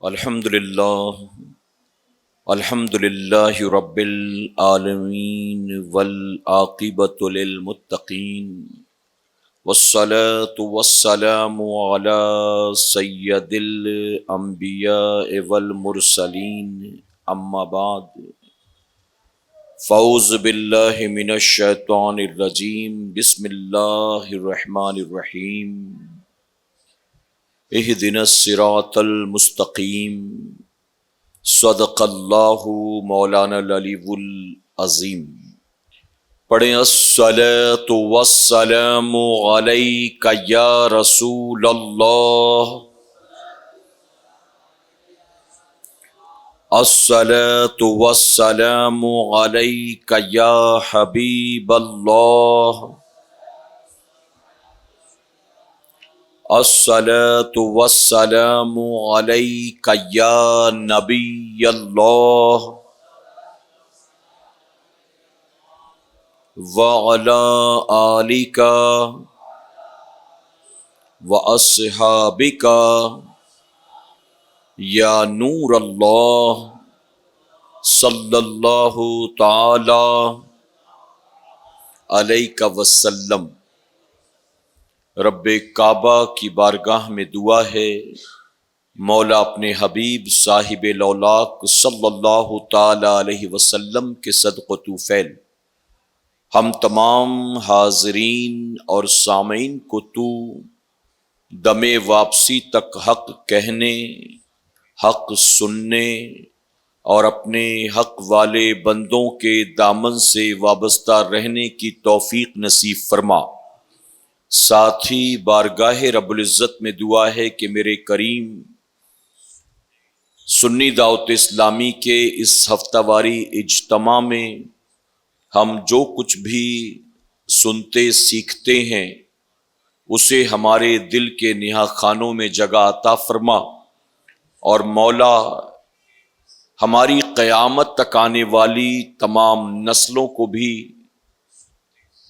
الحمد للہ رب العالمین والعاقبۃ للمتقین والصلاة والسلام علی سید الانبیاء والمرسلین اما بعد فاعوذ باللہ من الشیطان الرجیم بسم اللہ الرحمن الرحیم اہدنا الصراط المستقیم صدق اللہ مولانا العلی العظیم۔ پڑھیں الصلاۃ والسلام علیک یا رسول اللہ، الصلاۃ والسلام علیک یا حبیب اللہ، الصلاۃ والسلام علیک یا نبی اللہ وعلی آلک واصحابک یا نور اللہ صلی اللہ تعالی علیہ وسلم۔ رب کعبہ کی بارگاہ میں دعا ہے، مولا اپنے حبیب صاحب لولاک صلی اللہ تعالی علیہ وسلم کے صدق و طوفیل ہم تمام حاضرین اور سامعین کو تو دم واپسی تک حق کہنے، حق سننے اور اپنے حق والے بندوں کے دامن سے وابستہ رہنے کی توفیق نصیب فرما۔ ساتھ ہی بارگاہ رب العزت میں دعا ہے کہ میرے کریم سنی دعوت اسلامی کے اس ہفتہ واری اجتماع میں ہم جو کچھ بھی سنتے سیکھتے ہیں اسے ہمارے دل کے نہا خانوں میں جگہ عطا فرما، اور مولا ہماری قیامت تک آنے والی تمام نسلوں کو بھی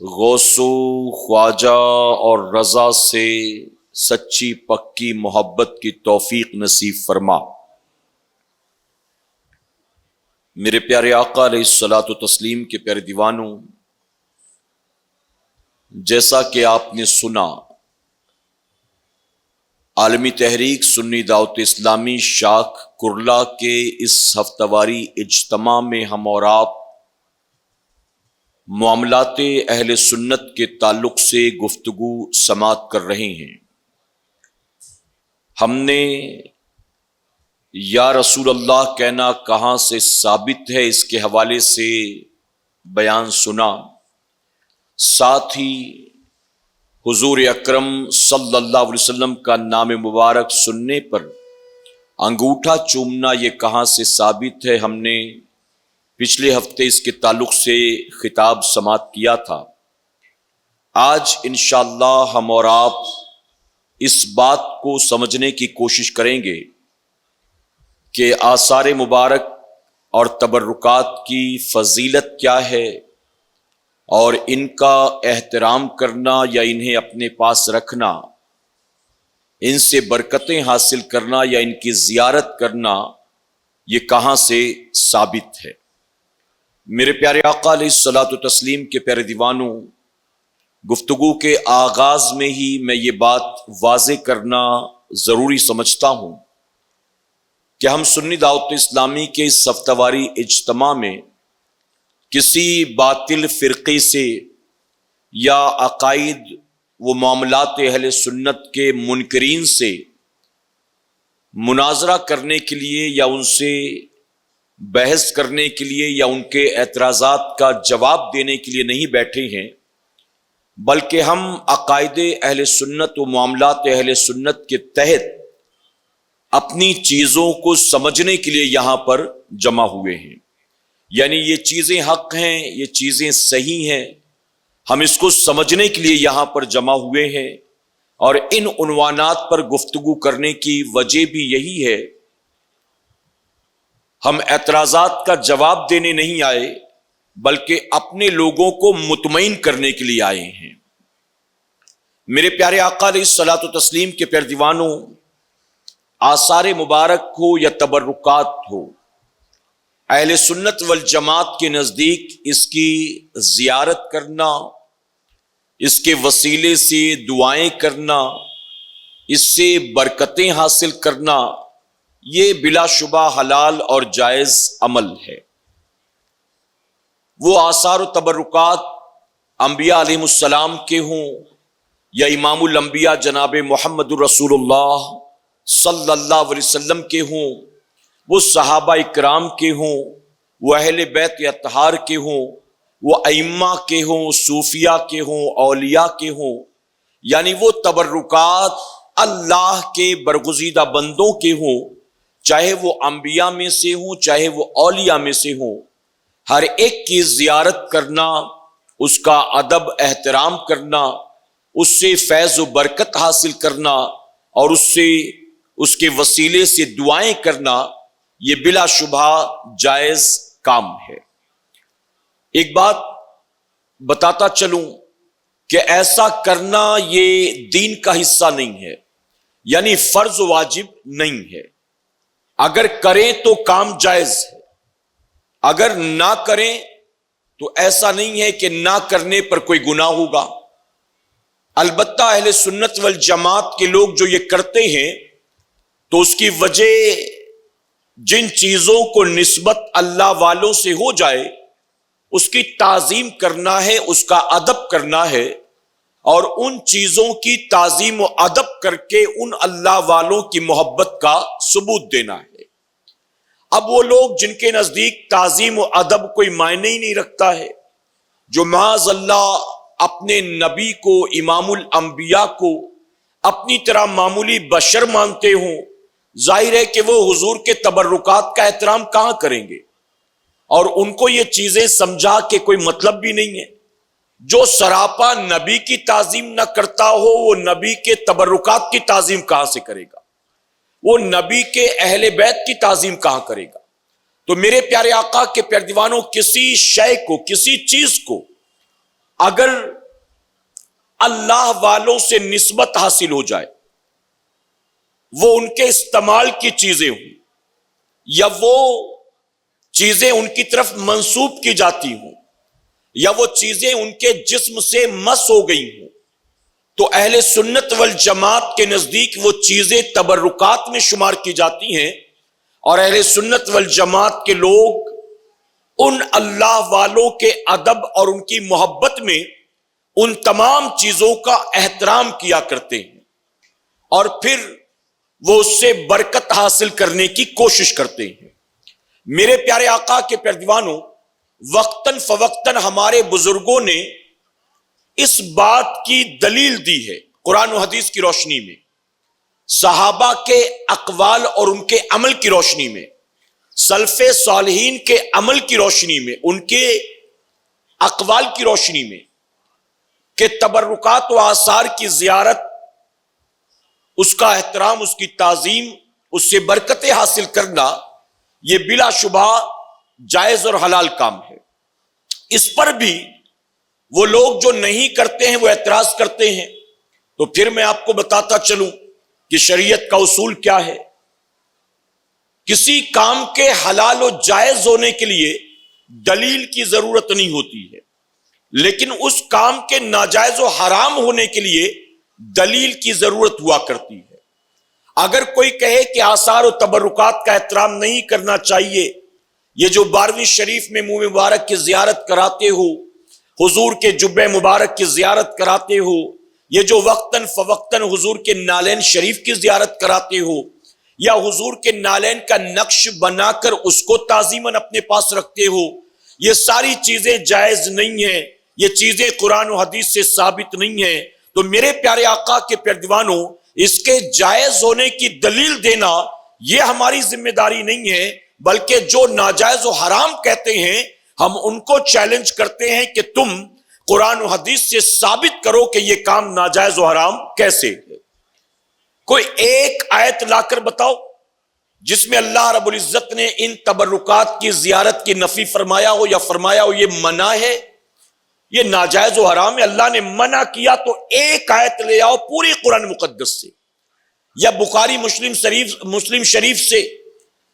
غوث و خواجہ اور رضا سے سچی پکی محبت کی توفیق نصیب فرما۔ میرے پیارے آقا علیہ الصلاۃ والتسلیم کے پیارے دیوانوں، جیسا کہ آپ نے سنا، عالمی تحریک سنی دعوت اسلامی شاخ کرلا کے اس ہفتہ واری اجتماع میں ہم اور آپ معاملات اہل سنت کے تعلق سے گفتگو سماعت کر رہے ہیں۔ ہم نے یا رسول اللہ کہنا کہاں سے ثابت ہے اس کے حوالے سے بیان سنا، ساتھ ہی حضور اکرم صلی اللہ علیہ وسلم کا نام مبارک سننے پر انگوٹھا چومنا یہ کہاں سے ثابت ہے، ہم نے پچھلے ہفتے اس کے تعلق سے خطاب سماعت کیا تھا۔ آج انشاءاللہ ہم اور آپ اس بات کو سمجھنے کی کوشش کریں گے کہ آثار مبارک اور تبرکات کی فضیلت کیا ہے، اور ان کا احترام کرنا یا انہیں اپنے پاس رکھنا، ان سے برکتیں حاصل کرنا یا ان کی زیارت کرنا، یہ کہاں سے ثابت ہے۔ میرے پیارے آقا علیہ الصلاۃ والتسلیم کے پیارے دیوانوں، گفتگو کے آغاز میں ہی میں یہ بات واضح کرنا ضروری سمجھتا ہوں کہ ہم سنی دعوت اسلامی کے اس ہفتہ واری اجتماع میں کسی باطل فرقے سے یا عقائد و معاملات اہل سنت کے منکرین سے مناظرہ کرنے کے لیے یا ان سے بحث کرنے کے لیے یا ان کے اعتراضات کا جواب دینے کے لیے نہیں بیٹھے ہیں، بلکہ ہم عقائد اہل سنت و معاملات اہل سنت کے تحت اپنی چیزوں کو سمجھنے کے لیے یہاں پر جمع ہوئے ہیں۔ یعنی یہ چیزیں حق ہیں، یہ چیزیں صحیح ہیں، ہم اس کو سمجھنے کے لیے یہاں پر جمع ہوئے ہیں، اور ان عنوانات پر گفتگو کرنے کی وجہ بھی یہی ہے۔ ہم اعتراضات کا جواب دینے نہیں آئے، بلکہ اپنے لوگوں کو مطمئن کرنے کے لیے آئے ہیں۔ میرے پیارے آقا علیہ الصلاۃ والتسلیم کے پیارے دیوانوں، آثار مبارک ہو یا تبرکات ہو، اہل سنت والجماعت کے نزدیک اس کی زیارت کرنا، اس کے وسیلے سے دعائیں کرنا، اس سے برکتیں حاصل کرنا، یہ بلا شبہ حلال اور جائز عمل ہے۔ وہ آثار و تبرکات انبیاء علیہ السلام کے ہوں یا امام الانبیاء جناب محمد رسول اللہ صلی اللہ علیہ وسلم کے ہوں، وہ صحابہ اکرام کے ہوں، وہ اہل بیت اطہار کے ہوں، وہ ائمہ کے ہوں، صوفیاء کے ہوں، اولیاء کے ہوں، یعنی وہ تبرکات اللہ کے برگزیدہ بندوں کے ہوں، چاہے وہ انبیاء میں سے ہوں چاہے وہ اولیاء میں سے ہوں، ہر ایک کی زیارت کرنا، اس کا ادب احترام کرنا، اس سے فیض و برکت حاصل کرنا اور اس کے وسیلے سے دعائیں کرنا، یہ بلا شبہ جائز کام ہے۔ ایک بات بتاتا چلوں کہ ایسا کرنا یہ دین کا حصہ نہیں ہے، یعنی فرض و واجب نہیں ہے۔ اگر کریں تو کام جائز ہے، اگر نہ کریں تو ایسا نہیں ہے کہ نہ کرنے پر کوئی گناہ ہوگا۔ البتہ اہل سنت والجماعت کے لوگ جو یہ کرتے ہیں تو اس کی وجہ جن چیزوں کو نسبت اللہ والوں سے ہو جائے اس کی تعظیم کرنا ہے، اس کا ادب کرنا ہے، اور ان چیزوں کی تعظیم و ادب کر کے ان اللہ والوں کی محبت کا ثبوت دینا ہے۔ اب وہ لوگ جن کے نزدیک تعظیم و ادب کوئی معنی ہی نہیں رکھتا ہے، جو معاذ اللہ اپنے نبی کو، امام الانبیاء کو اپنی طرح معمولی بشر مانتے ہوں، ظاہر ہے کہ وہ حضور کے تبرکات کا احترام کہاں کریں گے، اور ان کو یہ چیزیں سمجھا کہ کوئی مطلب بھی نہیں ہے۔ جو سراپا نبی کی تعظیم نہ کرتا ہو وہ نبی کے تبرکات کی تعظیم کہاں سے کرے گا، وہ نبی کے اہل بیت کی تعظیم کہاں کرے گا؟ تو میرے پیارے آقا کے پیارے دیوانوں، کسی شے کو، کسی چیز کو اگر اللہ والوں سے نسبت حاصل ہو جائے، وہ ان کے استعمال کی چیزیں ہوں یا وہ چیزیں ان کی طرف منسوب کی جاتی ہوں یا وہ چیزیں ان کے جسم سے مس ہو گئی ہوں، تو اہل سنت والجماعت کے نزدیک وہ چیزیں تبرکات میں شمار کی جاتی ہیں، اور اہل سنت والجماعت کے لوگ ان اللہ والوں کے ادب اور ان کی محبت میں ان تمام چیزوں کا احترام کیا کرتے ہیں، اور پھر وہ اس سے برکت حاصل کرنے کی کوشش کرتے ہیں۔ میرے پیارے آقا کے پیارے دیوانوں، وقتاً فوقتاً ہمارے بزرگوں نے اس بات کی دلیل دی ہے قرآن و حدیث کی روشنی میں، صحابہ کے اقوال اور ان کے عمل کی روشنی میں، سلف صالحین کے عمل کی روشنی میں، ان کے اقوال کی روشنی میں، کہ تبرکات و آثار کی زیارت، اس کا احترام، اس کی تعظیم، اس سے برکتیں حاصل کرنا، یہ بلا شبہ جائز اور حلال کام ہے۔ اس پر بھی وہ لوگ جو نہیں کرتے ہیں وہ اعتراض کرتے ہیں، تو پھر میں آپ کو بتاتا چلوں کہ شریعت کا اصول کیا ہے۔ کسی کام کے حلال و جائز ہونے کے لیے دلیل کی ضرورت نہیں ہوتی ہے، لیکن اس کام کے ناجائز و حرام ہونے کے لیے دلیل کی ضرورت ہوا کرتی ہے۔ اگر کوئی کہے کہ آثار و تبرکات کا احترام نہیں کرنا چاہیے، یہ جو 12ویں شریف میں منہ مبارک کی زیارت کراتے ہو، حضور کے جبہ مبارک کی زیارت کراتے ہو، یہ جو وقتاً فوقتاً حضور کے نالین شریف کی زیارت کراتے ہو، یا حضور کے نالین کا نقش بنا کر اس کو تعظیماً اپنے پاس رکھتے ہو، یہ ساری چیزیں جائز نہیں ہیں، یہ چیزیں قرآن و حدیث سے ثابت نہیں ہیں۔ تو میرے پیارے آقا کے پیارے دیوانوں، اس کے جائز ہونے کی دلیل دینا یہ ہماری ذمہ داری نہیں ہے، بلکہ جو ناجائز و حرام کہتے ہیں ہم ان کو چیلنج کرتے ہیں کہ تم قرآن و حدیث سے ثابت کرو کہ یہ کام ناجائز و حرام کیسے ہے۔ کوئی ایک آیت لا کر بتاؤ جس میں اللہ رب العزت نے ان تبرکات کی زیارت کی نفی فرمایا ہو یا فرمایا ہو یہ منع ہے، یہ ناجائز و حرام ہے، اللہ نے منع کیا، تو ایک آیت لے آؤ پوری قرآن مقدس سے یا بخاری مسلم شریف سے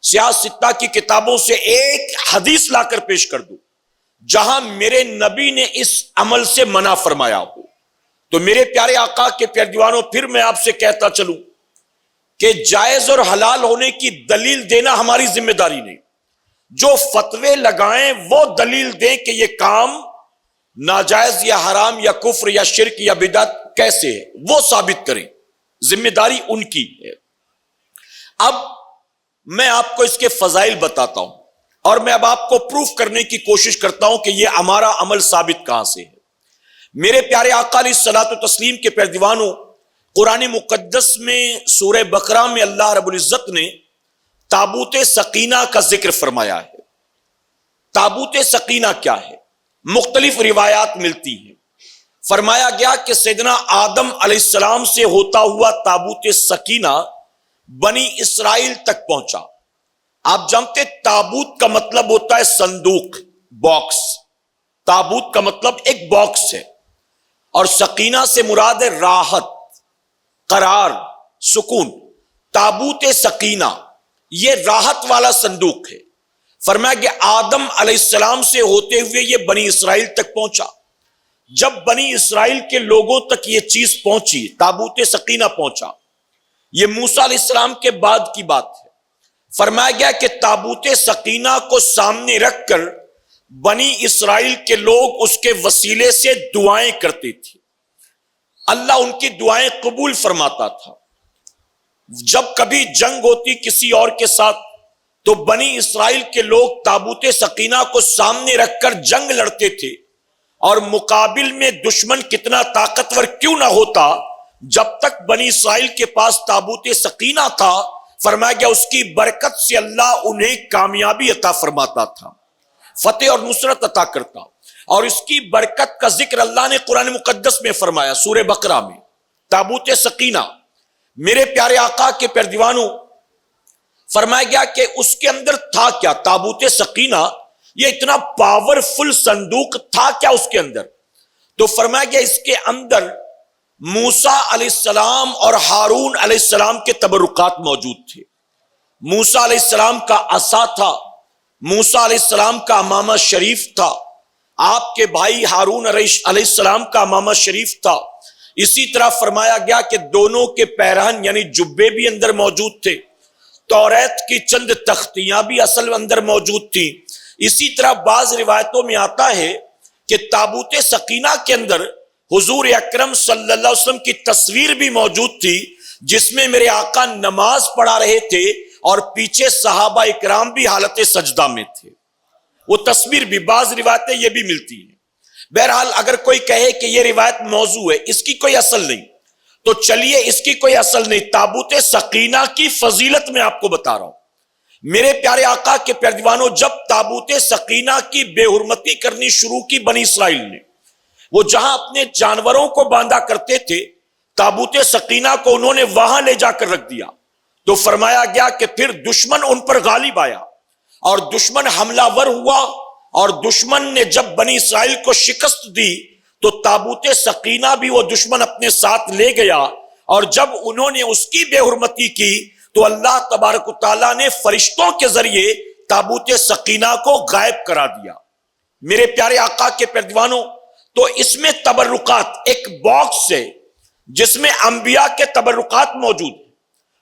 سیاہ ستہ کی کتابوں سے ایک حدیث لا کر پیش کر دوں جہاں میرے نبی نے اس عمل سے منع فرمایا ہو، تو میرے پیارے آقا کے پیارے دیوانوں پھر میں آپ سے کہتا چلوں کہ جائز اور حلال ہونے کی دلیل دینا ہماری ذمہ داری نہیں، جو فتوے لگائیں وہ دلیل دیں کہ یہ کام ناجائز یا حرام یا کفر یا شرک یا بدعت کیسے ہے، وہ ثابت کریں، ذمہ داری ان کی ہے۔ اب میں آپ کو اس کے فضائل بتاتا ہوں اور میں اب آپ کو پروف کرنے کی کوشش کرتا ہوں کہ یہ ہمارا عمل ثابت کہاں سے ہے۔ میرے پیارے آقا علیہ الصلوۃ والتسلیم کے پیارے دیوانوں، قرآن مقدس میں سورہ بقرہ میں اللہ رب العزت نے تابوت سکینہ کا ذکر فرمایا ہے۔ تابوت سکینہ کیا ہے؟ مختلف روایات ملتی ہیں۔ فرمایا گیا کہ سیدنا آدم علیہ السلام سے ہوتا ہوا تابوت سکینہ بنی اسرائیل تک پہنچا۔ آپ جانتے تابوت کا مطلب ہوتا ہے صندوق، باکس۔ تابوت کا مطلب ایک باکس ہے، اور سکینہ سے مراد ہے راحت، قرار، سکون۔ تابوت سکینہ یہ راحت والا صندوق ہے۔ فرمایا کہ آدم علیہ السلام سے ہوتے ہوئے یہ بنی اسرائیل تک پہنچا۔ جب بنی اسرائیل کے لوگوں تک یہ چیز پہنچی، تابوت سکینہ پہنچا، یہ موسیٰ علیہ السلام کے بعد کی بات ہے۔ فرمایا گیا کہ تابوت سکینہ کو سامنے رکھ کر بنی اسرائیل کے لوگ اس کے وسیلے سے دعائیں کرتے تھے، اللہ ان کی دعائیں قبول فرماتا تھا۔ جب کبھی جنگ ہوتی کسی اور کے ساتھ تو بنی اسرائیل کے لوگ تابوت سکینہ کو سامنے رکھ کر جنگ لڑتے تھے، اور مقابل میں دشمن کتنا طاقتور کیوں نہ ہوتا، جب تک بنی اسرائیل کے پاس تابوت سکینہ تھا، فرمایا گیا اس کی برکت سے اللہ انہیں کامیابی عطا فرماتا تھا، فتح اور نصرت عطا کرتا۔ اور اس کی برکت کا ذکر اللہ نے قرآن مقدس میں فرمایا سورہ بقرہ میں۔ تابوت سکینہ، میرے پیارے آقا کے پیارے دیوانوں، فرمایا گیا کہ اس کے اندر تھا کیا؟ تابوت سکینہ یہ اتنا پاورفل صندوق تھا کیا اس کے اندر؟ تو فرمایا گیا اس کے اندر موسیٰ علیہ السلام اور ہارون علیہ السلام کے تبرکات موجود تھے۔ موسیٰ علیہ السلام کا عصا تھا، موسیٰ علیہ السلام کا امامہ شریف تھا، آپ کے بھائی ہارون علیہ السلام کا امامہ شریف تھا۔ اسی طرح فرمایا گیا کہ دونوں کے پیرہن یعنی جبے بھی اندر موجود تھے، توریت کی چند تختیاں بھی اصل اندر موجود تھیں۔ اسی طرح بعض روایتوں میں آتا ہے کہ تابوت سکینہ کے اندر حضور اکرم صلی اللہ علیہ وسلم کی تصویر بھی موجود تھی، جس میں میرے آقا نماز پڑھا رہے تھے اور پیچھے صحابہ اکرام بھی حالت سجدہ میں تھے۔ وہ تصویر بھی بعض روایتیں یہ بھی ملتی ہیں۔ بہرحال اگر کوئی کہے کہ یہ روایت موضوع ہے، اس کی کوئی اصل نہیں، تو چلیے اس کی کوئی اصل نہیں، تابوت سکینہ کی فضیلت میں آپ کو بتا رہا ہوں۔ میرے پیارے آقا کے پیارے دیوانوں، جب تابوت سکینہ کی بے حرمتی کرنی شروع کی بنی اسرائیل نے، وہ جہاں اپنے جانوروں کو باندھا کرتے تھے، تابوت سکینہ کو انہوں نے وہاں لے جا کر رکھ دیا، تو فرمایا گیا کہ پھر دشمن ان پر غالب آیا اور دشمن حملہ ور ہوا، اور دشمن نے جب بنی اسرائیل کو شکست دی تو تابوت سکینہ بھی وہ دشمن اپنے ساتھ لے گیا، اور جب انہوں نے اس کی بے حرمتی کی تو اللہ تبارک و تعالیٰ نے فرشتوں کے ذریعے تابوت سکینہ کو غائب کرا دیا۔ میرے پیارے آقا کے پیارے دیوانوں، تو اس میں تبرکات، ایک باکس ہے جس میں انبیاء کے تبرکات موجود ہیں،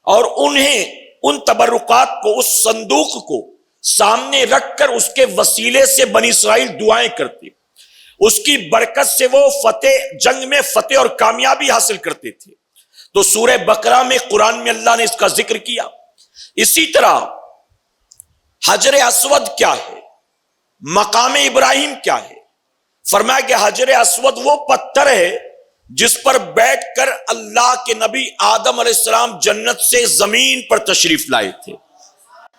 اور انہیں ان تبرکات کو، اس صندوق کو سامنے رکھ کر اس کے وسیلے سے بنی اسرائیل دعائیں کرتے، اس کی برکت سے وہ جنگ میں فتح اور کامیابی حاصل کرتے تھے۔ تو سورہ بقرہ میں قرآن میں اللہ نے اس کا ذکر کیا۔ اسی طرح حجر اسود کیا ہے، مقام ابراہیم کیا ہے؟ فرمایا کہ حجر اسود وہ پتھر ہے جس پر بیٹھ کر اللہ کے نبی آدم علیہ السلام جنت سے زمین پر تشریف لائے تھے،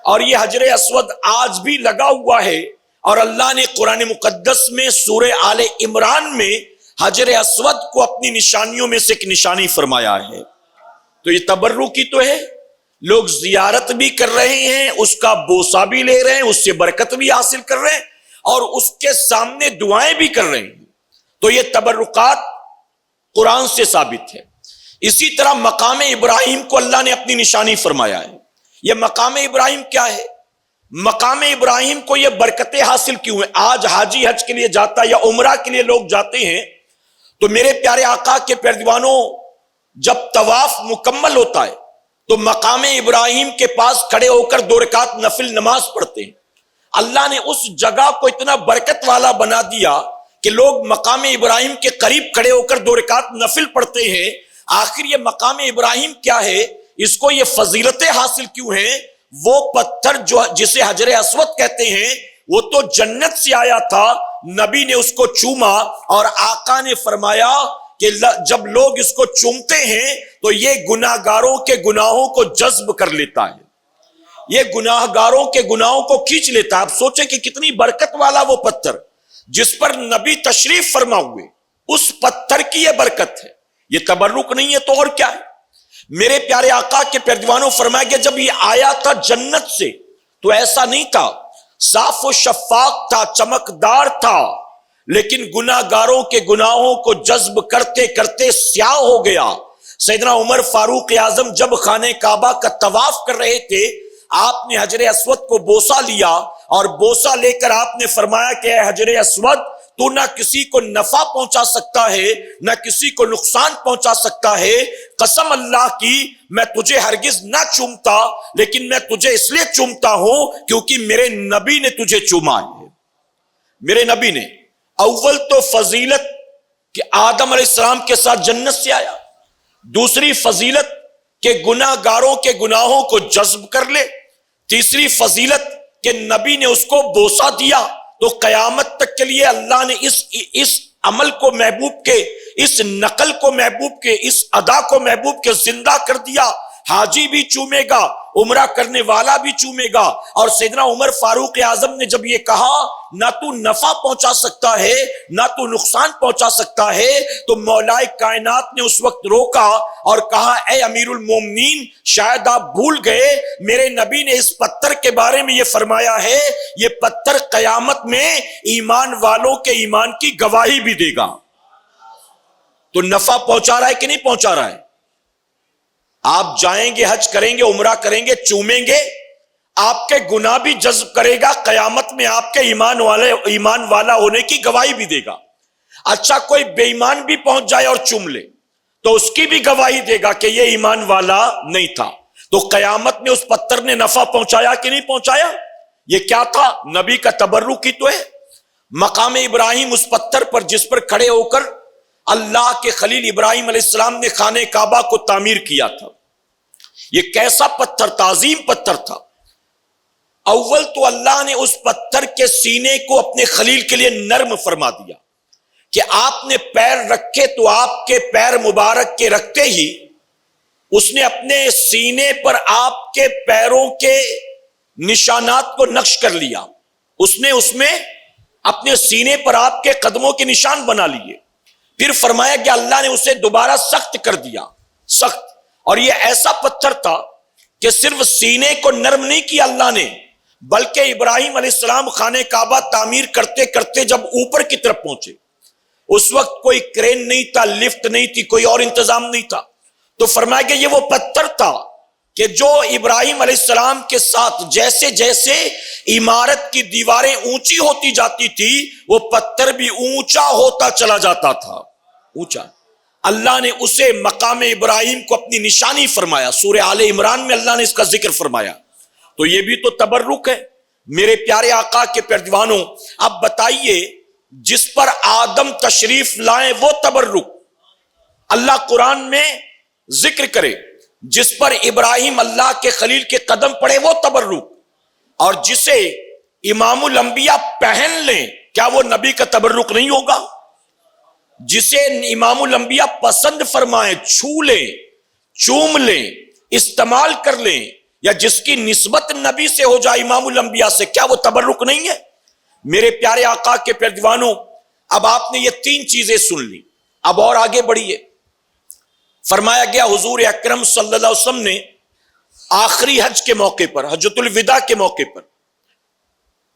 اور یہ حجر اسود آج بھی لگا ہوا ہے، اور اللہ نے قرآن مقدس میں سورہ آل عمران میں حجر اسود کو اپنی نشانیوں میں سے ایک نشانی فرمایا ہے۔ تو یہ تبرکی تو ہے، لوگ زیارت بھی کر رہے ہیں، اس کا بوسہ بھی لے رہے ہیں، اس سے برکت بھی حاصل کر رہے ہیں، اور اس کے سامنے دعائیں بھی کر رہے ہیں۔ تو یہ تبرکات قرآن سے ثابت ہے۔ اسی طرح مقام ابراہیم کو اللہ نے اپنی نشانی فرمایا ہے. یہ مقام ابراہیم کیا ہے؟ مقام ابراہیم کو یہ برکتیں حاصل کیوں ہیں؟ آج حاجی حج کے لیے جاتا ہے یا عمرہ کے لیے لوگ جاتے ہیں تو میرے پیارے آقا کے پیروانوں جب طواف مکمل ہوتا ہے تو مقام ابراہیم کے پاس کھڑے ہو کر 2 رکعت نفل نماز پڑھتے ہیں. اللہ نے اس جگہ کو اتنا برکت والا بنا دیا کہ لوگ مقام ابراہیم کے قریب کھڑے ہو کر 2 رکعت نفل پڑھتے ہیں. آخر یہ مقام ابراہیم کیا ہے؟ اس کو یہ فضیلتیں حاصل کیوں ہیں؟ وہ پتھر جو جسے حجر اسود کہتے ہیں وہ تو جنت سے آیا تھا. نبی نے اس کو چوما اور آقا نے فرمایا کہ جب لوگ اس کو چومتے ہیں تو یہ گناہگاروں کے گناہوں کو جذب کر لیتا ہے, یہ گناہگاروں کے گناہوں کو کھینچ لیتا ہے. آپ سوچیں کہ کتنی برکت والا وہ پتھر جس پر نبی تشریف فرما ہوئے, اس پتھر کی یہ برکت ہے. یہ تبرک نہیں ہے تو اور کیا ہے؟ میرے پیارے آقا کے پیروانوں فرمایا کہ جب یہ آیا تھا جنت سے تو ایسا نہیں تھا, صاف و شفاف تھا, چمکدار تھا, لیکن گناہگاروں کے گناہوں کو جذب کرتے کرتے سیاہ ہو گیا. سیدنا عمر فاروق اعظم جب خانہ کعبہ کا طواف کر رہے تھے آپ نے حجر اسود کو بوسہ لیا اور بوسہ لے کر آپ نے فرمایا کہ اے حجر اسود تو نہ کسی کو نفع پہنچا سکتا ہے نہ کسی کو نقصان پہنچا سکتا ہے. قسم اللہ کی میں تجھے ہرگز نہ چومتا, لیکن میں تجھے اس لیے چومتا ہوں کیونکہ میرے نبی نے تجھے چوما ہے. میرے نبی نے اول تو فضیلت کہ آدم علیہ السلام کے ساتھ جنت سے آیا, دوسری فضیلت کہ گناہگاروں کے گناہوں کو جذب کر لے, تیسری فضیلت کہ نبی نے اس کو بوسہ دیا. تو قیامت تک کے لیے اللہ نے اس عمل کو محبوب کے, اس نقل کو محبوب کے, اس ادا کو محبوب کے زندہ کر دیا. حاجی بھی چومے گا, عمرہ کرنے والا بھی چومے گا. اور سیدنا عمر فاروق اعظم نے جب یہ کہا نہ تو نفع پہنچا سکتا ہے نہ تو نقصان پہنچا سکتا ہے, تو مولا کائنات نے اس وقت روکا اور کہا اے امیر المومنین شاید آپ بھول گئے میرے نبی نے اس پتھر کے بارے میں یہ فرمایا ہے, یہ پتھر قیامت میں ایمان والوں کے ایمان کی گواہی بھی دے گا. تو نفع پہنچا رہا ہے کہ نہیں پہنچا رہا ہے؟ آپ جائیں گے, حج کریں گے, عمرہ کریں گے, چومیں گے, آپ کے گناہ بھی جذب کرے گا, قیامت میں آپ کے ایمان والا ہونے کی گواہی بھی دے گا. اچھا کوئی بے ایمان بھی پہنچ جائے اور چوم لے تو اس کی بھی گواہی دے گا کہ یہ ایمان والا نہیں تھا. تو قیامت میں اس پتھر نے نفع پہنچایا کہ نہیں پہنچایا؟ یہ کیا تھا؟ نبی کا تبرک ہی تو ہے. مقام ابراہیم اس پتھر پر جس پر کھڑے ہو کر اللہ کے خلیل ابراہیم علیہ السلام نے خانہ کعبہ کو تعمیر کیا تھا. یہ کیسا پتھر تھا؟ عظیم پتھر تھا. اول تو اللہ نے اس پتھر کے سینے کو اپنے خلیل کے لیے نرم فرما دیا کہ آپ نے پیر رکھے تو آپ کے پیر مبارک کے رکھتے ہی اس نے اپنے سینے پر آپ کے پیروں کے نشانات کو نقش کر لیا. اس میں اپنے سینے پر آپ کے قدموں کے نشان بنا لیے. پھر فرمایا کہ اللہ نے اسے دوبارہ سخت کر دیا, سخت. اور یہ ایسا پتھر تھا کہ صرف سینے کو نرم نہیں کیا اللہ نے, بلکہ ابراہیم علیہ السلام خانہ کعبہ تعمیر کرتے کرتے جب اوپر کی طرف پہنچے, اس وقت کوئی کرین نہیں تھا, لفٹ نہیں تھی, کوئی اور انتظام نہیں تھا. تو فرمایا کہ یہ وہ پتھر تھا کہ جو ابراہیم علیہ السلام کے ساتھ جیسے جیسے عمارت کی دیواریں اونچی ہوتی جاتی تھی وہ پتھر بھی اونچا ہوتا چلا جاتا تھا, اونچا. اللہ نے اسے مقام ابراہیم کو اپنی نشانی فرمایا. سورہ آل عمران میں اللہ نے اس کا ذکر فرمایا. تو یہ بھی تو تبرک ہے. میرے پیارے آقا کے پیروانوں اب بتائیے جس پر آدم تشریف لائیں وہ تبرک اللہ قرآن میں ذکر کرے, جس پر ابراہیم اللہ کے خلیل کے قدم پڑے وہ تبرک, اور جسے امام الانبیاء پہن لیں کیا وہ نبی کا تبرک نہیں ہوگا؟ جسے امام الانبیاء پسند فرمائیں, چھو لیں, چوم لیں, استعمال کر لیں, یا جس کی نسبت نبی سے ہو جائے امام الانبیاء سے, کیا وہ تبرک نہیں ہے؟ میرے پیارے آقا کے پیروانوں اب آپ نے یہ 3 چیزیں سن لی, اب اور آگے بڑھیے. فرمایا گیا حضور اکرم صلی اللہ علیہ وسلم نے آخری حج کے موقع پر, حجۃ الوداع کے موقع پر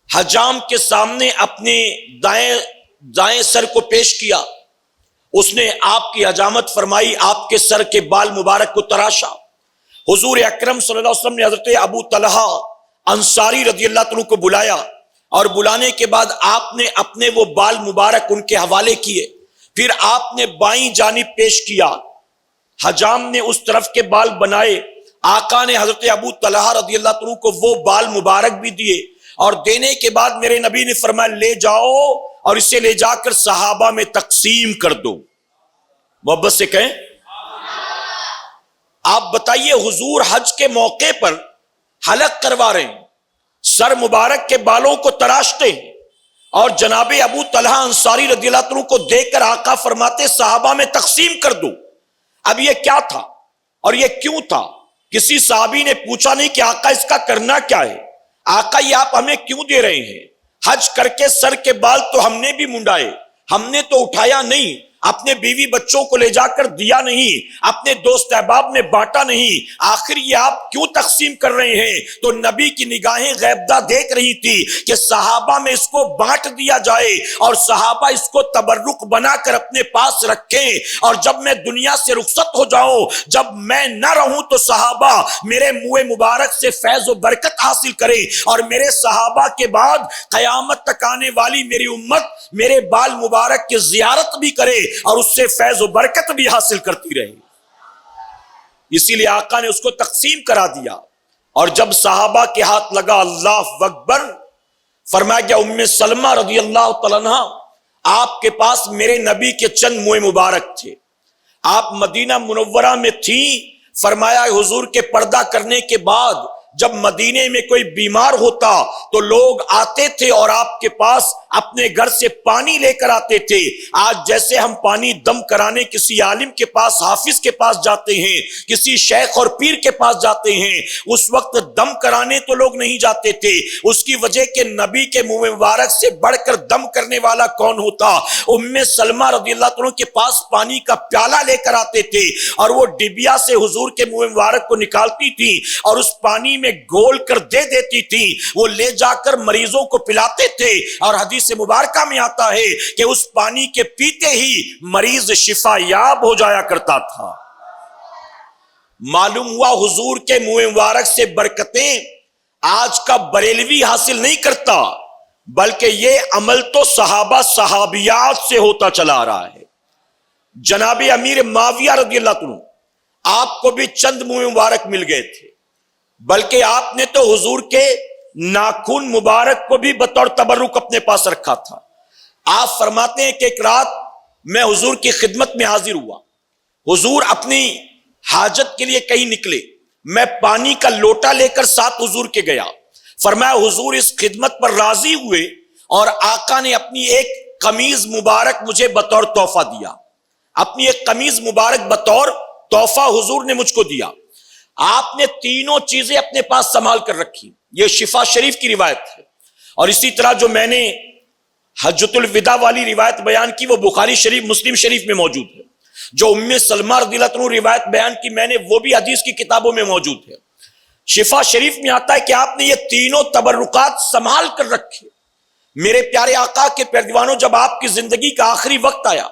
حجام کے سامنے اپنے دائیں سر کو پیش کیا اس نے آپ کی حجامت فرمائی، آپ کے سر کے بال مبارک کو تراشا۔ حضور اکرم صلی اللہ علیہ وسلم نے حضرت ابو طلحہ انصاری رضی اللہ عنہ کو بلایا، اور بلانے کے بعد آپ نے اپنے وہ بال مبارک ان کے حوالے کیے، پھر آپ نے بائیں جانب پیش کیا، حجام نے اس طرف کے بال بنائے، آقا نے حضرت ابو طلحہ رضی اللہ عنہ کو وہ بال مبارک بھی دیے، اور دینے کے بعد میرے نبی نے فرمایا لے جاؤ اور اسے لے جا کر صحابہ میں تقسیم کر دو۔ محبت سے کہیں آپ بتائیے، حضور حج کے موقع پر حلق کروا رہے ہیں، سر مبارک کے بالوں کو تراشتے ہیں، اور جناب ابو طلحہ انصاری رضی اللہ عنہ کو دے کر آقا فرماتے صحابہ میں تقسیم کر دو۔ اب یہ کیا تھا اور یہ کیوں تھا؟ کسی صحابی نے پوچھا نہیں کہ آقا اس کا کرنا کیا ہے، آقا یہ آپ ہمیں کیوں دے رہے ہیں؟ حج کر کے سر کے بال تو ہم نے بھی منڈائے، ہم نے تو اٹھایا نہیں، اپنے بیوی بچوں کو لے جا کر دیا نہیں، اپنے دوست احباب میں بانٹا نہیں، آخر یہ آپ کیوں تقسیم کر رہے ہیں؟ تو نبی کی نگاہیں غیبدہ دیکھ رہی تھی کہ صحابہ میں اس کو بانٹ دیا جائے اور صحابہ اس کو تبرک بنا کر اپنے پاس رکھیں، اور جب میں دنیا سے رخصت ہو جاؤں، جب میں نہ رہوں تو صحابہ میرے منہ مبارک سے فیض و برکت حاصل کریں، اور میرے صحابہ کے بعد قیامت تک آنے والی میری امت میرے بال مبارک کی زیارت بھی کرے اور اس سے فیض و برکت بھی حاصل کرتی رہے۔ اسی لیے آقا نے اس کو تقسیم کرا دیا، اور جب صحابہ کے ہاتھ لگا اللہ اکبر، فرمایا گیا ام سلمہ رضی اللہ تعالیٰ عنہ آپ کے پاس میرے نبی کے چند منہ مبارک تھے، آپ مدینہ منورہ میں تھیں، فرمایا حضور کے پردہ کرنے کے بعد جب مدینے میں کوئی بیمار ہوتا تو لوگ آتے تھے اور آپ کے پاس اپنے گھر سے پانی لے کر آتے تھے۔ آج جیسے ہم پانی دم کرانے کسی عالم کے پاس، حافظ کے پاس جاتے ہیں، کسی شیخ اور پیر کے پاس جاتے ہیں، اس وقت دم کرانے تو لوگ نہیں جاتے تھے، اس کی وجہ کہ نبی کے منہ مبارک سے بڑھ کر دم کرنے والا کون ہوتا؟ ام سلمہ رضی اللہ عنہ کے پاس پانی کا پیالہ لے کر آتے تھے، اور وہ ڈبیا سے حضور کے منہ مبارک کو نکالتی تھی اور اس پانی میں گھول کر دے دیتی تھی، وہ لے جا کر مریضوں کو پلاتے تھے، اور حدیث مبارکہ میں آتا ہے کہ اس پانی کے پیتے ہی مریض شفا یاب ہو جایا کرتا تھا۔ معلوم ہوا حضور کے منہ مبارک سے برکتیں آج کا بریلوی حاصل نہیں کرتا، بلکہ یہ عمل تو صحابہ صحابیات سے ہوتا چلا آ رہا ہے۔ جناب امیر معاویہ رضی اللہ عنہ آپ کو بھی چند منہ مبارک مل گئے تھے، بلکہ آپ نے تو حضور کے ناخن مبارک کو بھی بطور تبرک اپنے پاس رکھا تھا۔ آپ فرماتے ہیں کہ ایک رات میں حضور کی خدمت میں حاضر ہوا، حضور اپنی حاجت کے لیے کہیں نکلے، میں پانی کا لوٹا لے کر ساتھ حضور کے گیا، فرمایا حضور اس خدمت پر راضی ہوئے اور آقا نے اپنی ایک قمیض مبارک مجھے بطور تحفہ دیا، اپنی ایک قمیض مبارک بطور تحفہ حضور نے مجھ کو دیا۔ آپ نے تینوں چیزیں اپنے پاس سنبھال کر رکھی، یہ شفا شریف کی روایت ہے، اور اسی طرح جو میں نے حجۃ الوداع والی روایت بیان کی وہ بخاری شریف مسلم شریف میں موجود ہے، جو ام سلمہ رضی اللہ عنہ روایت بیان کی میں نے وہ بھی حدیث کی کتابوں میں موجود ہے۔ شفا شریف میں آتا ہے کہ آپ نے یہ تینوں تبرکات سنبھال کر رکھے۔ میرے پیارے آقا کے پیروانوں، جب آپ کی زندگی کا آخری وقت آیا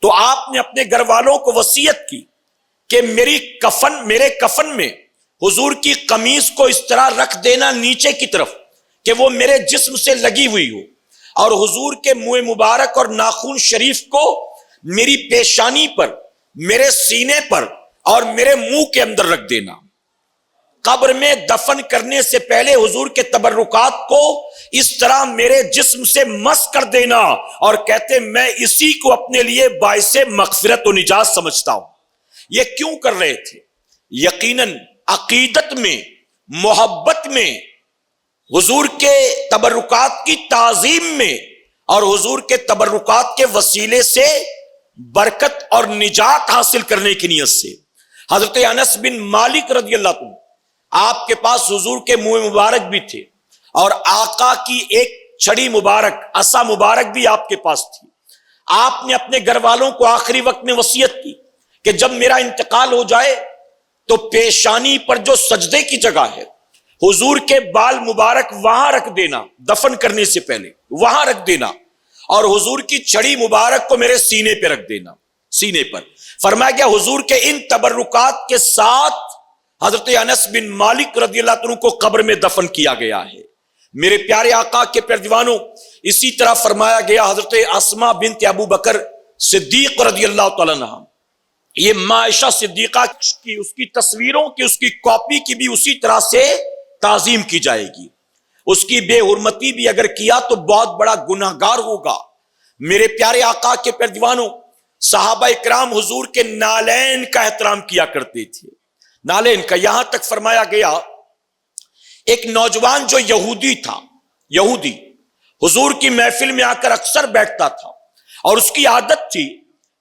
تو آپ نے اپنے گھر والوں کو وصیت کی کہ میرے کفن میں حضور کی قمیض کو اس طرح رکھ دینا نیچے کی طرف کہ وہ میرے جسم سے لگی ہوئی ہو، اور حضور کے منہ مبارک اور ناخن شریف کو میری پیشانی پر، میرے سینے پر اور میرے منہ کے اندر رکھ دینا۔ قبر میں دفن کرنے سے پہلے حضور کے تبرکات کو اس طرح میرے جسم سے مس کر دینا، اور کہتے میں اسی کو اپنے لیے باعث مغفرت و نجات سمجھتا ہوں۔ یہ کیوں کر رہے تھے؟ یقیناً عقیدت میں، محبت میں، حضور کے تبرکات کی تعظیم میں، اور حضور کے تبرکات کے وسیلے سے برکت اور نجات حاصل کرنے کی نیت سے۔ حضرت انس بن مالک رضی اللہ عنہ آپ کے پاس حضور کے منہ مبارک بھی تھے، اور آقا کی ایک چھڑی مبارک، عصا مبارک بھی آپ کے پاس تھی۔ آپ نے اپنے گھر والوں کو آخری وقت میں وصیت کی کہ جب میرا انتقال ہو جائے تو پیشانی پر جو سجدے کی جگہ ہے حضور کے بال مبارک وہاں رکھ دینا، دفن کرنے سے پہلے وہاں رکھ دینا، اور حضور کی چھڑی مبارک کو میرے سینے پہ رکھ دینا۔ سینے پر. فرمایا گیا حضور کے ان تبرکات کے ساتھ حضرت انس بن مالک رضی اللہ عنہ کو قبر میں دفن کیا گیا ہے. میرے پیارے آقا کے پیارے دیوانوں، اسی طرح فرمایا گیا حضرت اسماء بنت ابو بکر صدیق رضی اللہ تعالیٰ عنہ، یہ ماں عائشہ صدیقہ کی اس کی تصویروں کی اس کی کاپی کی بھی اسی طرح سے تعظیم کی جائے گی. اس کی بے حرمتی بھی اگر کیا تو بہت بڑا گناہگار ہوگا. میرے پیارے آقا کے پیارے دیوانوں، صحابہ اکرام حضور کے نالین کا احترام کیا کرتے تھے. نالین کا، یہاں تک فرمایا گیا ایک نوجوان جو یہودی تھا، یہودی حضور کی محفل میں آ کر اکثر بیٹھتا تھا، اور اس کی عادت تھی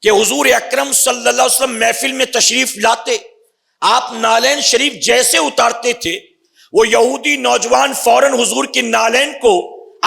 کہ حضور اکرم صلی اللہ علیہ وسلم محفل میں تشریف لاتے، آپ نالین شریف جیسے اتارتے تھے، وہ یہودی نوجوان فوراً حضور کی نالین کو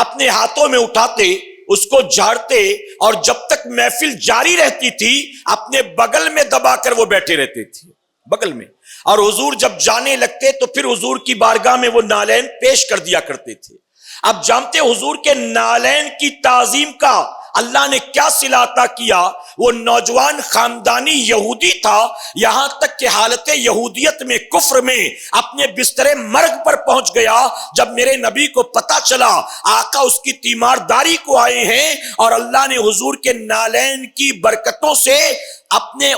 اپنے ہاتھوں میں اٹھاتے، اس کو جھاڑتے، اور جب تک محفل جاری رہتی تھی اپنے بغل میں دبا کر وہ بیٹھے رہتے تھے، بغل میں. اور حضور جب جانے لگتے تو پھر حضور کی بارگاہ میں وہ نالین پیش کر دیا کرتے تھے. اب جانتے حضور کے نالین کی تعظیم کا اللہ نے کیا صلہ عطا کیا؟ وہ نوجوان خاندانی یہودی تھا، یہاں تک کہ حالت یہودیت میں، کفر میں اپنے بستر مرگ پر پہنچ گیا. جب میرے نبی کو پتا چلا آقا اس کی تیمارداری کو آئے ہیں، اور اللہ نے حضور کے نالین کی برکتوں سے اپنے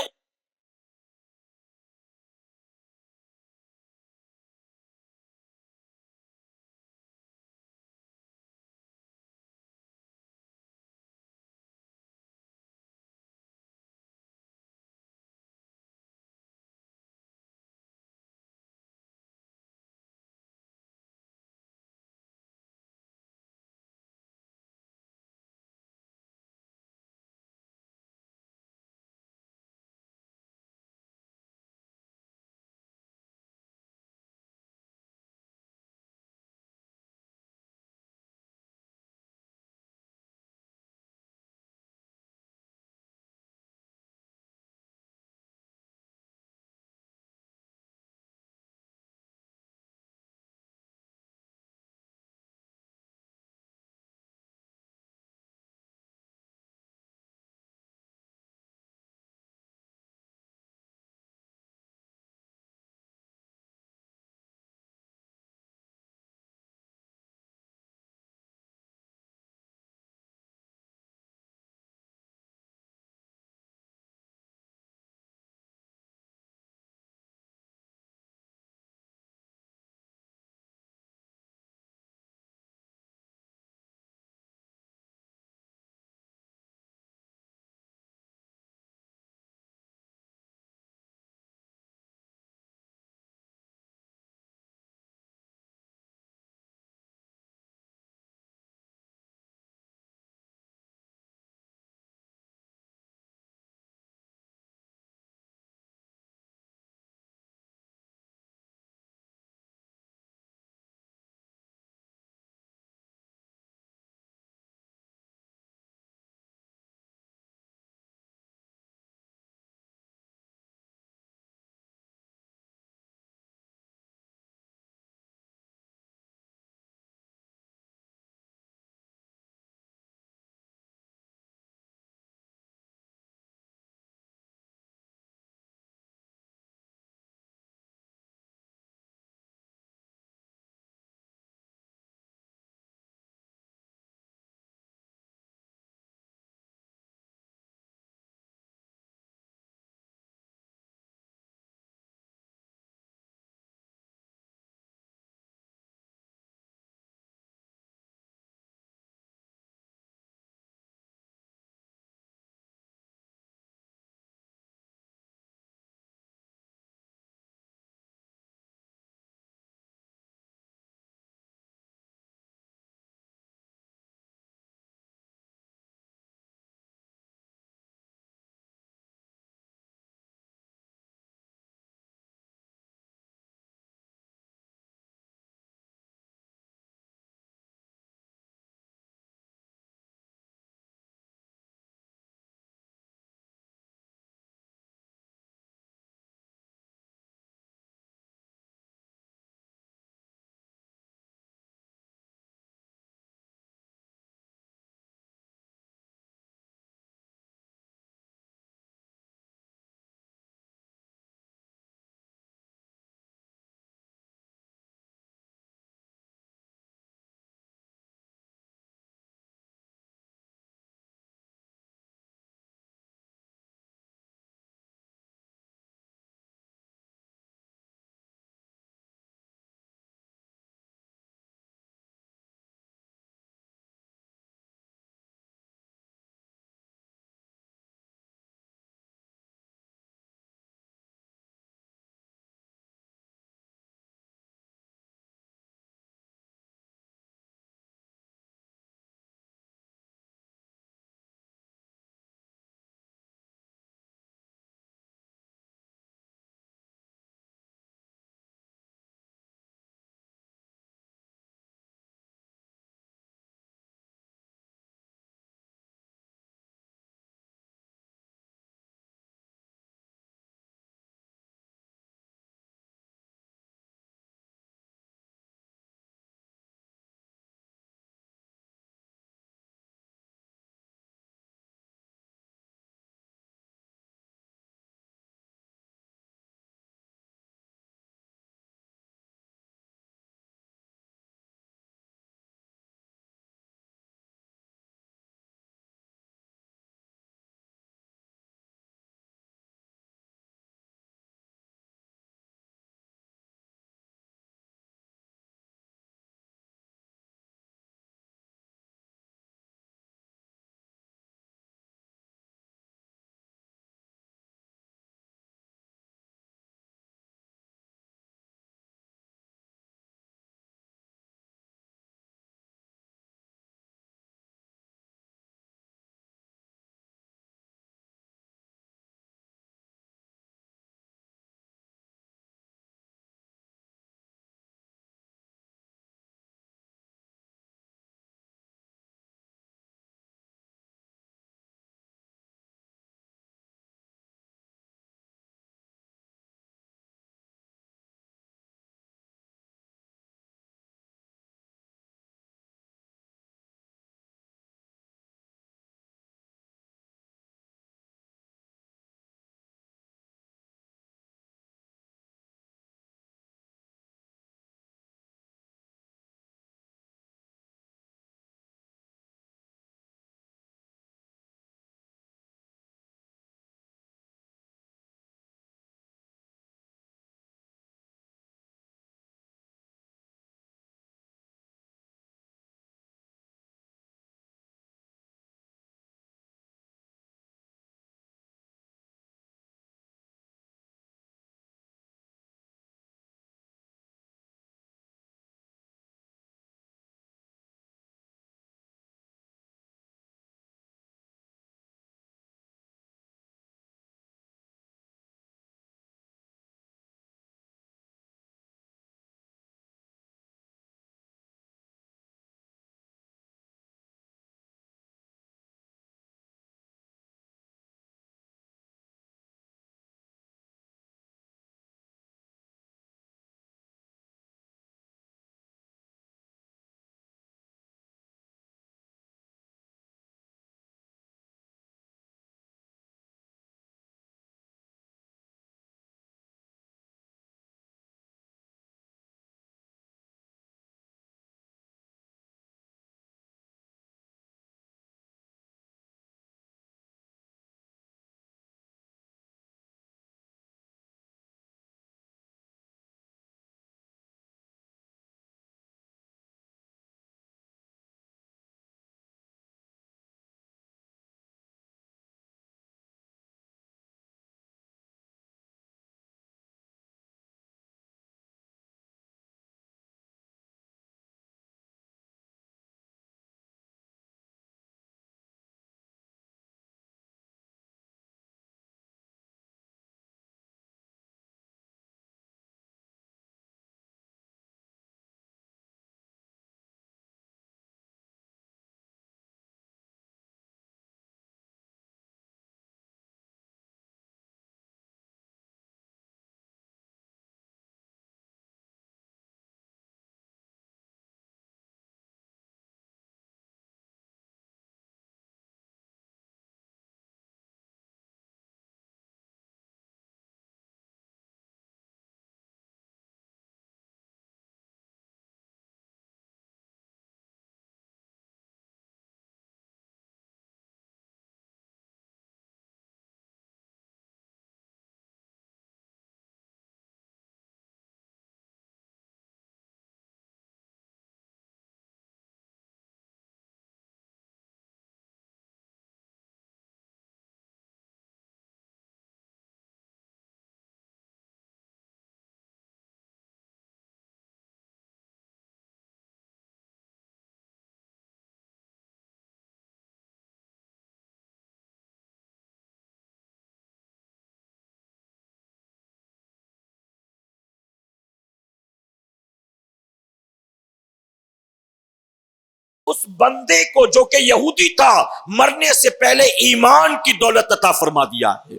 اس بندے کو جو کہ یہودی تھا مرنے سے پہلے ایمان کی دولت عطا فرما دیا ہے۔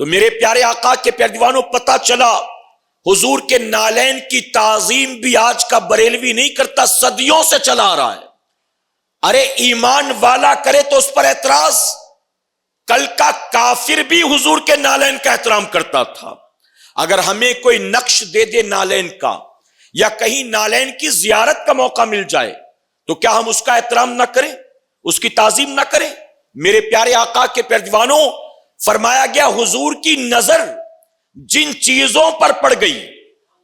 تو میرے پیارے آقا کے پیارے دیوانوں، پتہ چلا حضور کے نالین کی تعظیم بھی آج کا بریلوی نہیں کرتا، صدیوں سے چلا آ رہا ہے۔ ارے ایمان والا کرے تو اس پر اعتراض، کل کا کافر بھی حضور کے نالین کا احترام کرتا تھا۔ اگر ہمیں کوئی نقش دے دے نالین کا، یا کہیں نالین کی زیارت کا موقع مل جائے، تو کیا ہم اس کا احترام نہ کریں، اس کی تعظیم نہ کریں؟ میرے پیارے آقا کے پیارے دیوانوں، فرمایا گیا حضور کی نظر جن چیزوں پر پڑ گئی،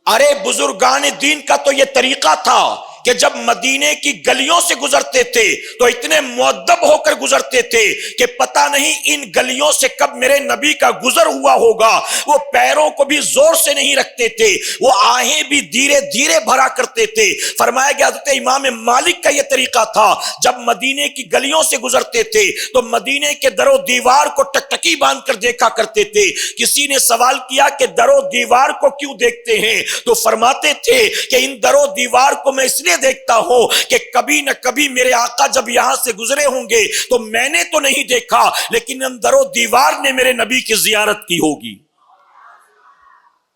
ارے بزرگان دین کا تو یہ طریقہ تھا کہ جب مدینے کی گلیوں سے گزرتے تھے تو اتنے مؤدب ہو کر گزرتے تھے کہ پتہ نہیں ان گلیوں سے کب میرے نبی کا گزر ہوا ہوگا۔ وہ پیروں کو بھی زور سے نہیں رکھتے تھے، وہ آہیں بھی دھیرے دھیرے بھرا کرتے تھے۔ فرمایا گیا حضرت امام مالک کا یہ طریقہ تھا، جب مدینے کی گلیوں سے گزرتے تھے تو مدینے کے در و دیوار کو ٹکٹکی باندھ کر دیکھا کرتے تھے۔ کسی نے سوال کیا کہ در و دیوار کو کیوں دیکھتے ہیں؟ تو فرماتے تھے کہ ان در و دیوار کو میں اس لیے دیکھتا ہوں کہ کبھی نہ کبھی میرے آقا جب یہاں سے گزرے ہوں گے تو میں نے تو نہیں دیکھا، لیکن ان در و دیوار نے میرے نبی کی زیارت کی ہوگی۔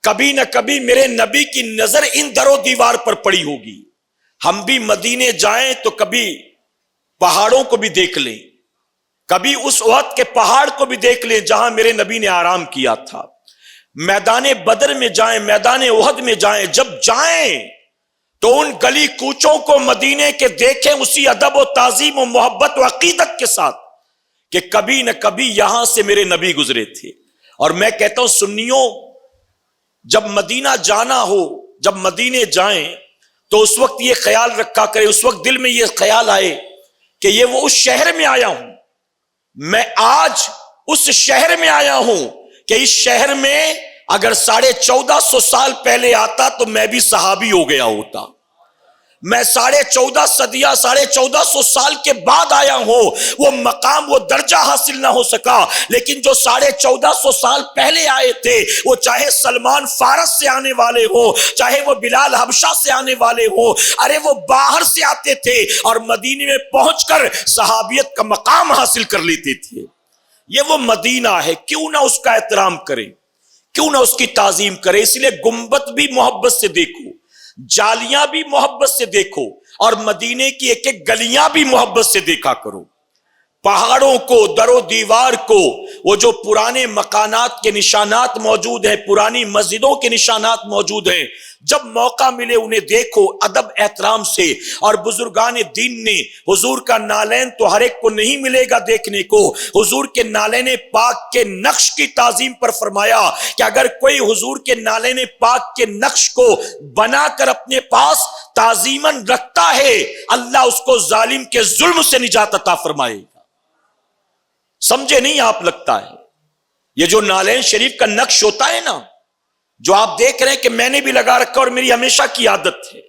کبھی نہ کبھی میرے نبی کی نظر ان در و دیوار پر پڑی ہوگی۔ ہم بھی مدینے جائیں تو کبھی پہاڑوں کو بھی دیکھ لیں، کبھی اس احد کے پہاڑ کو بھی دیکھ لیں جہاں میرے نبی نے آرام کیا تھا۔ میدان بدر میں جائیں، میدان احد میں جائیں، جب جائیں تو ان گلی کوچوں کو مدینے کے دیکھیں اسی ادب و تعظیم و محبت و عقیدت کے ساتھ کہ کبھی نہ کبھی یہاں سے میرے نبی گزرے تھے۔ اور میں کہتا ہوں سنیوں، جب مدینہ جانا ہو، جب مدینے جائیں تو اس وقت یہ خیال رکھا کرے، اس وقت دل میں یہ خیال آئے کہ یہ وہ اس شہر میں آیا ہوں، میں آج اس شہر میں آیا ہوں کہ اس شہر میں اگر 1450 سال پہلے آتا تو میں بھی صحابی ہو گیا ہوتا۔ میں 14.5 صدیاں 1450 سال کے بعد آیا ہوں، وہ مقام وہ درجہ حاصل نہ ہو سکا، لیکن جو 1450 سال پہلے آئے تھے، وہ چاہے سلمان فارس سے آنے والے ہوں، چاہے وہ بلال حبشہ سے آنے والے ہوں، ارے وہ باہر سے آتے تھے اور مدینے میں پہنچ کر صحابیت کا مقام حاصل کر لیتے تھے۔ یہ وہ مدینہ ہے، کیوں نہ اس کا احترام کریں، کیوں نہ اس کی تعظیم کرے۔ اس لیے گنبد بھی محبت سے دیکھو، جالیاں بھی محبت سے دیکھو، اور مدینے کی ایک ایک گلیاں بھی محبت سے دیکھا کرو۔ پہاڑوں کو، در و دیوار کو، وہ جو پرانے مکانات کے نشانات موجود ہیں، پرانی مسجدوں کے نشانات موجود ہیں، جب موقع ملے انہیں دیکھو ادب احترام سے۔ اور بزرگان دین نے حضور کا نالین تو ہر ایک کو نہیں ملے گا دیکھنے کو، حضور کے نالین پاک کے نقش کی تعظیم پر فرمایا کہ اگر کوئی حضور کے نالین پاک کے نقش کو بنا کر اپنے پاس تعظیماً رکھتا ہے، اللہ اس کو ظالم کے ظلم سے نجات عطا فرمائے گا۔ سمجھے نہیں آپ؟ لگتا ہے یہ جو نالین شریف کا نقش ہوتا ہے نا، جو آپ دیکھ رہے ہیں کہ میں نے بھی لگا رکھا اور میری ہمیشہ کی عادت ہے،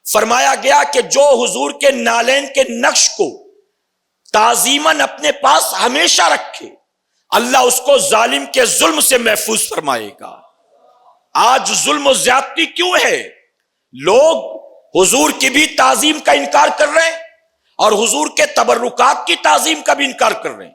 فرمایا گیا کہ جو حضور کے نالین کے نقش کو تعظیماً اپنے پاس ہمیشہ رکھے، اللہ اس کو ظالم کے ظلم سے محفوظ فرمائے گا۔ آج ظلم و زیادتی کیوں ہے؟ لوگ حضور کی بھی تعظیم کا انکار کر رہے ہیں اور حضور کے تبرکات کی تعظیم کا بھی انکار کر رہے ہیں۔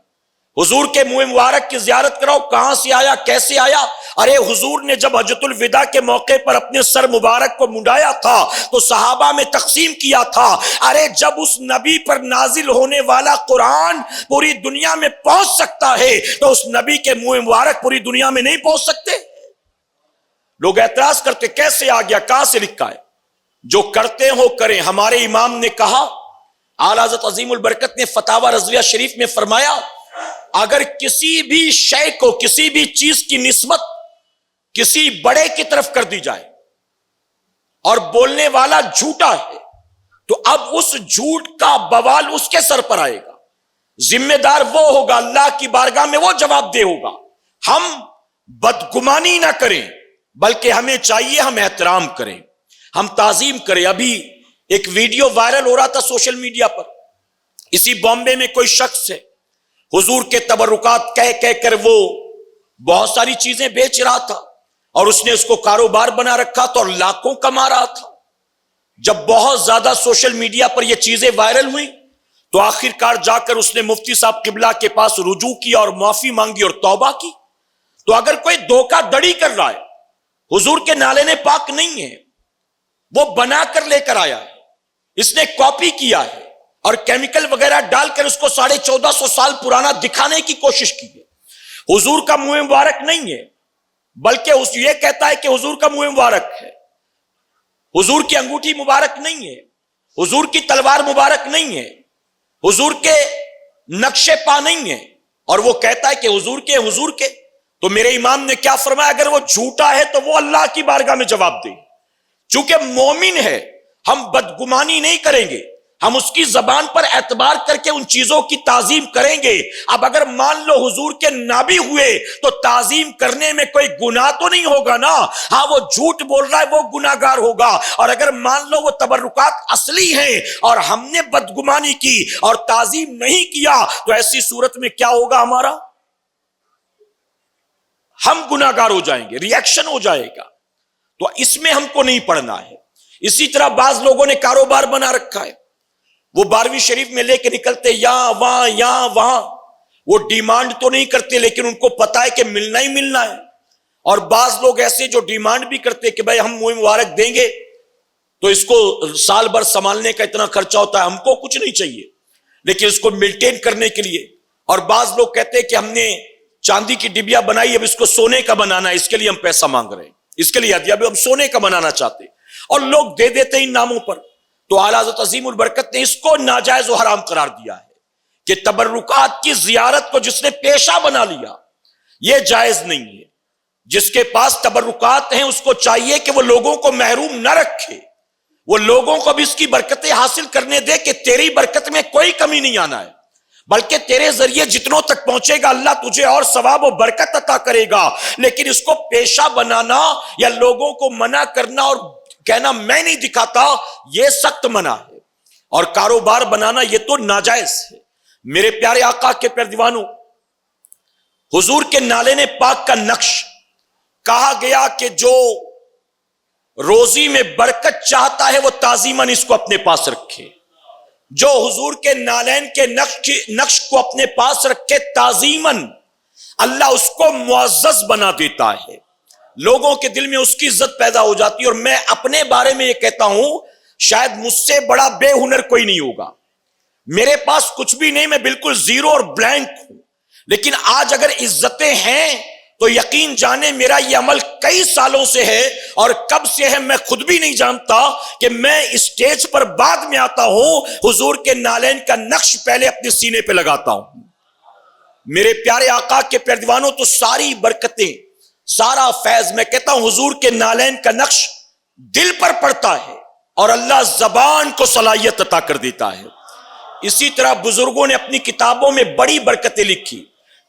حضور کے منہ مبارک کی زیارت کراؤ، کہاں سے آیا، کیسے آیا؟ ارے حضور نے جب حجۃ الوداع کے موقع پر اپنے سر مبارک کو منڈایا تھا تو صحابہ میں تقسیم کیا تھا۔ ارے جب اس نبی پر نازل ہونے والا قرآن پوری دنیا میں پہنچ سکتا ہے تو اس نبی کے منہ مبارک پوری دنیا میں نہیں پہنچ سکتے؟ لوگ اعتراض کرتے کیسے آ گیا، کہاں سے لکھا ہے؟ جو کرتے ہو کریں۔ ہمارے امام نے کہا، اعلیٰ حضرت عظیم البرکت نے فتاوی رضویہ شریف میں فرمایا، اگر کسی بھی شے کو، کسی بھی چیز کی نسبت کسی بڑے کی طرف کر دی جائے اور بولنے والا جھوٹا ہے تو اب اس جھوٹ کا بوال اس کے سر پر آئے گا، ذمہ دار وہ ہوگا، اللہ کی بارگاہ میں وہ جواب دہ ہوگا۔ ہم بدگمانی نہ کریں بلکہ ہمیں چاہیے ہم احترام کریں، ہم تعظیم کریں۔ ابھی ایک ویڈیو وائرل ہو رہا تھا سوشل میڈیا پر، اسی بامبے میں کوئی شخص ہے حضور کے تبرکات کہہ کر وہ بہت ساری چیزیں بیچ رہا تھا اور اس نے اس کو کاروبار بنا رکھا تھا اور لاکھوں کما رہا تھا۔ جب بہت زیادہ سوشل میڈیا پر یہ چیزیں وائرل ہوئی تو آخر کار جا کر اس نے مفتی صاحب قبلہ کے پاس رجوع کیا اور معافی مانگی اور توبہ کی. تو اگر کوئی دھوکہ دڑی کر رہا ہے, حضور کے نالے پاک نہیں ہے, وہ بنا کر لے کر آیا ہے, اس نے کاپی کیا ہے اور کیمیکل وغیرہ ڈال کر اس کو 1450 سال پرانا دکھانے کی کوشش کی ہے. حضور کا منہ مبارک نہیں ہے, بلکہ اس یہ کہتا ہے کہ حضور کا منہ مبارک ہے. حضور کی انگوٹھی مبارک نہیں ہے, حضور کی تلوار مبارک نہیں ہے, حضور کے نقشے پا نہیں ہے, اور وہ کہتا ہے کہ حضور کے. تو میرے امام نے کیا فرمایا, اگر وہ جھوٹا ہے تو وہ اللہ کی بارگاہ میں جواب دے. چونکہ مومن ہے, ہم بدگمانی نہیں کریں گے, ہم اس کی زبان پر اعتبار کر کے ان چیزوں کی تعظیم کریں گے. اب اگر مان لو حضور کے نابی ہوئے تو تعظیم کرنے میں کوئی گناہ تو نہیں ہوگا نا. ہاں وہ جھوٹ بول رہا ہے, وہ گناہگار ہوگا. اور اگر مان لو وہ تبرکات اصلی ہیں اور ہم نے بدگمانی کی اور تعظیم نہیں کیا, تو ایسی صورت میں کیا ہوگا ہمارا؟ ہم گناہگار ہو جائیں گے, ریئیکشن ہو جائے گا. تو اس میں ہم کو نہیں پڑنا ہے. اسی طرح بعض لوگوں نے کاروبار بنا رکھا ہے, وہ 12ویں شریف میں لے کے نکلتے یہاں وہاں. وہ ڈیمانڈ تو نہیں کرتے لیکن ان کو پتا ہے کہ ملنا ہی ملنا ہے. اور بعض لوگ ایسے جو ڈیمانڈ بھی کرتے کہ بھائی ہم منہ مبارک دیں گے تو اس کو سال بھر سنبھالنے کا اتنا خرچہ ہوتا ہے, ہم کو کچھ نہیں چاہیے لیکن اس کو مینٹین کرنے کے لیے. اور بعض لوگ کہتے ہیں کہ ہم نے چاندی کی ڈبیا بنائی, اب اس کو سونے کا بنانا ہے, اس کے لیے ہم پیسہ مانگ رہے ہیں, اس کے لیے اب ہم سونے کا بنانا چاہتے ہیں, اور لوگ دے دیتے ان ناموں پر. تو اعلیٰ حضرت عظیم البرکت نے اس کو ناجائز و حرام قرار دیا ہے کہ تبرکات کی زیارت کو جس نے پیشہ بنا لیا یہ جائز نہیں ہے. جس کے پاس تبرکات ہیں اس کو چاہیے کہ وہ لوگوں کو محروم نہ رکھے, وہ لوگوں کو بھی اس کی برکتیں حاصل کرنے دے کہ تیری برکت میں کوئی کمی نہیں آنا ہے, بلکہ تیرے ذریعے جتنوں تک پہنچے گا اللہ تجھے اور ثواب و برکت عطا کرے گا. لیکن اس کو پیشہ بنانا یا لوگوں کو منع کرنا اور کہنا میں نہیں دکھاتا, یہ سخت منع ہے. اور کاروبار بنانا یہ تو ناجائز ہے. میرے پیارے آقا کے پیارے دیوانوں, حضور کے نالے پاک کا نقش کہا گیا کہ جو روزی میں برکت چاہتا ہے وہ تعظیماً اس کو اپنے پاس رکھے. جو حضور کے نالین کے نقش کو اپنے پاس رکھے تعظیماً, اللہ اس کو معزز بنا دیتا ہے, لوگوں کے دل میں اس کی عزت پیدا ہو جاتی ہے. اور میں اپنے بارے میں یہ کہتا ہوں, شاید مجھ سے بڑا بے ہنر کوئی نہیں ہوگا, میرے پاس کچھ بھی نہیں, میں بالکل زیرو اور بلینک ہوں. لیکن آج اگر عزتیں ہیں تو یقین جانے میرا یہ عمل کئی سالوں سے ہے, اور کب سے ہے میں خود بھی نہیں جانتا کہ میں اسٹیج پر بعد میں آتا ہوں, حضور کے نالین کا نقش پہلے اپنے سینے پہ لگاتا ہوں. میرے پیارے آقا کے پیارے دیوانوں, تو ساری برکتیں, سارا فیض میں کہتا ہوں حضور کے نالین کا نقش دل پر پڑتا ہے اور اللہ زبان کو صلاحیت عطا کر دیتا ہے. اسی طرح بزرگوں نے اپنی کتابوں میں بڑی برکتیں لکھی,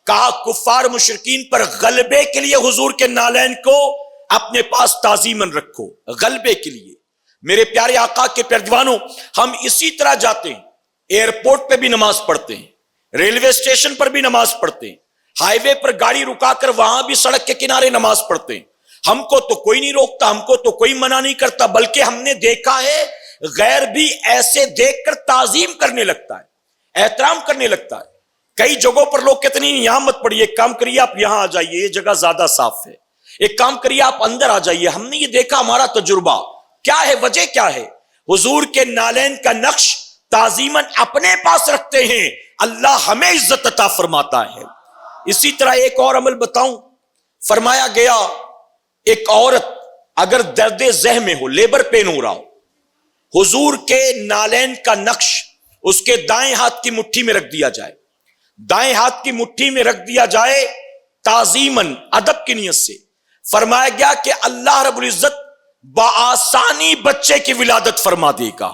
کہا کفار مشرکین پر غلبے کے لیے حضور کے نالین کو اپنے پاس تعظیماً رکھو, غلبے کے لیے. میرے پیارے آقا کے پیارے دیوانوں, ہم اسی طرح جاتے ہیں, ایئرپورٹ پہ بھی نماز پڑھتے ہیں, ریلوے اسٹیشن پر بھی نماز پڑھتے ہیں, ہائی وے پر گاڑی رکا کر وہاں بھی سڑک کے کنارے نماز پڑھتے ہیں. ہم کو تو کوئی نہیں روکتا, ہم کو تو کوئی منع نہیں کرتا, بلکہ ہم نے دیکھا ہے غیر بھی ایسے دیکھ کر تعظیم کرنے لگتا ہے, احترام کرنے لگتا ہے. کئی جگہوں پر لوگ کہتے نہیں یہاں مت پڑھیے, ایک کام کریے آپ یہاں آ جائیے, یہ جگہ زیادہ صاف ہے, ایک کام کریے آپ اندر آ جائیے. ہم نے یہ دیکھا, ہمارا تجربہ کیا ہے, وجہ کیا ہے, حضور کے نالین کا نقش تعظیماً اپنے پاس رکھتے ہیں, اللہ ہمیں عزت عطا فرماتا ہے. اسی طرح ایک اور عمل بتاؤں, فرمایا گیا ایک عورت اگر درد ذہ میں ہو, لیبر پین ہو رہا ہو, حضور کے نالین کا نقش اس کے دائیں ہاتھ کی مٹھی میں رکھ دیا جائے, دائیں ہاتھ کی مٹھی میں رکھ دیا جائے تعظیماً, ادب کی نیت سے. فرمایا گیا کہ اللہ رب العزت بآسانی بچے کی ولادت فرما دے گا.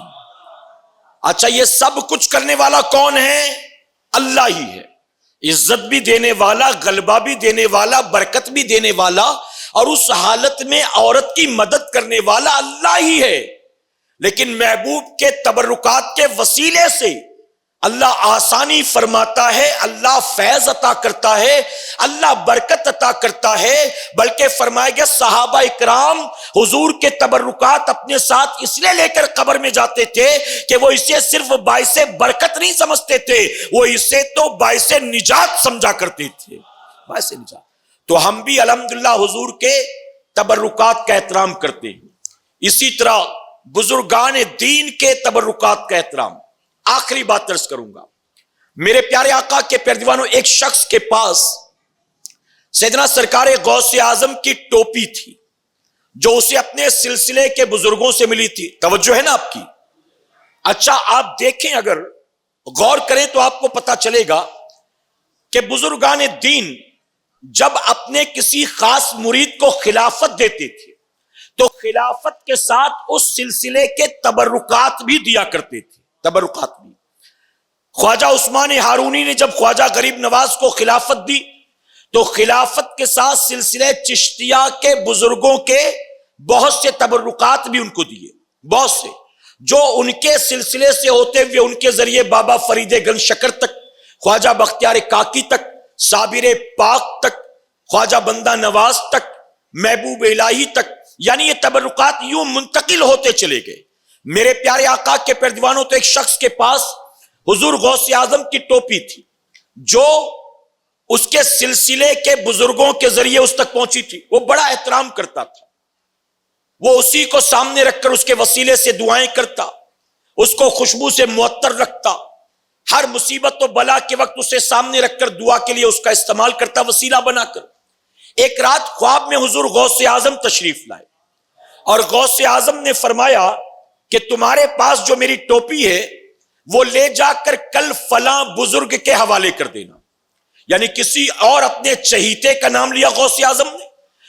اچھا, یہ سب کچھ کرنے والا کون ہے؟ اللہ ہی ہے. عزت بھی دینے والا, غلبہ بھی دینے والا, برکت بھی دینے والا, اور اس حالت میں عورت کی مدد کرنے والا اللہ ہی ہے. لیکن محبوب کے تبرکات کے وسیلے سے اللہ آسانی فرماتا ہے، اللہ فیض عطا کرتا ہے، اللہ برکت عطا کرتا ہے، بلکہ فرمایا گیا صحابہ اکرام حضور کے تبرکات اپنے ساتھ اس لیے لے کر قبر میں جاتے تھے کہ وہ اسے صرف باعث برکت نہیں سمجھتے تھے، وہ اسے تو باعث نجات سمجھا کرتے تھے، باعث نجات۔ تو ہم بھی الحمدللہ حضور کے تبرکات کا احترام کرتے ہیں، اسی طرح بزرگان دین کے تبرکات کا احترام۔ آخری بات عرض کروں گا، میرے پیارے آقا کے پیارے دیوانوں، ایک شخص کے پاس سیدنا سرکار غوث اعظم کی ٹوپی تھی جو اسے اپنے سلسلے کے بزرگوں سے ملی تھی۔ توجہ ہے نا آپ کی؟ اچھا آپ دیکھیں، اگر غور کریں تو آپ کو پتا چلے گا کہ بزرگان دین جب اپنے کسی خاص مرید کو خلافت دیتے تھے تو خلافت کے ساتھ اس سلسلے کے تبرکات بھی دیا کرتے تھے، تبرکات بھی۔ خواجہ عثمان ہارونی نے جب خواجہ غریب نواز کو خلافت دی تو خلافت کے ساتھ سلسلے چشتیہ کے بزرگوں کے بہت سے تبرکات بھی ان کو دیے، بہت سے، جو ان کے سلسلے سے ہوتے ہوئے ان کے ذریعے بابا فرید گنج شکر تک، خواجہ بختیار کاکی تک، صابر پاک تک، خواجہ بندہ نواز تک، محبوب الہی تک، یعنی یہ تبرکات یوں منتقل ہوتے چلے گئے۔ میرے پیارے آقا کے پیارے دیوانوں، تو ایک شخص کے پاس حضور غوث اعظم کی ٹوپی تھی جو اس کے سلسلے کے بزرگوں کے ذریعے اس تک پہنچی تھی، وہ بڑا احترام کرتا تھا، وہ اسی کو سامنے رکھ کر اس کے وسیلے سے دعائیں کرتا، اس کو خوشبو سے معطر رکھتا، ہر مصیبت و بلا کے وقت اسے سامنے رکھ کر دعا کے لیے اس کا استعمال کرتا، وسیلہ بنا کر۔ ایک رات خواب میں حضور غوث اعظم تشریف لائے اور غوث اعظم نے فرمایا کہ تمہارے پاس جو میری ٹوپی ہے وہ لے جا کر کل فلاں بزرگ کے حوالے کر دینا، یعنی کسی اور اپنے چہیتے کا نام لیا غوث اعظم نے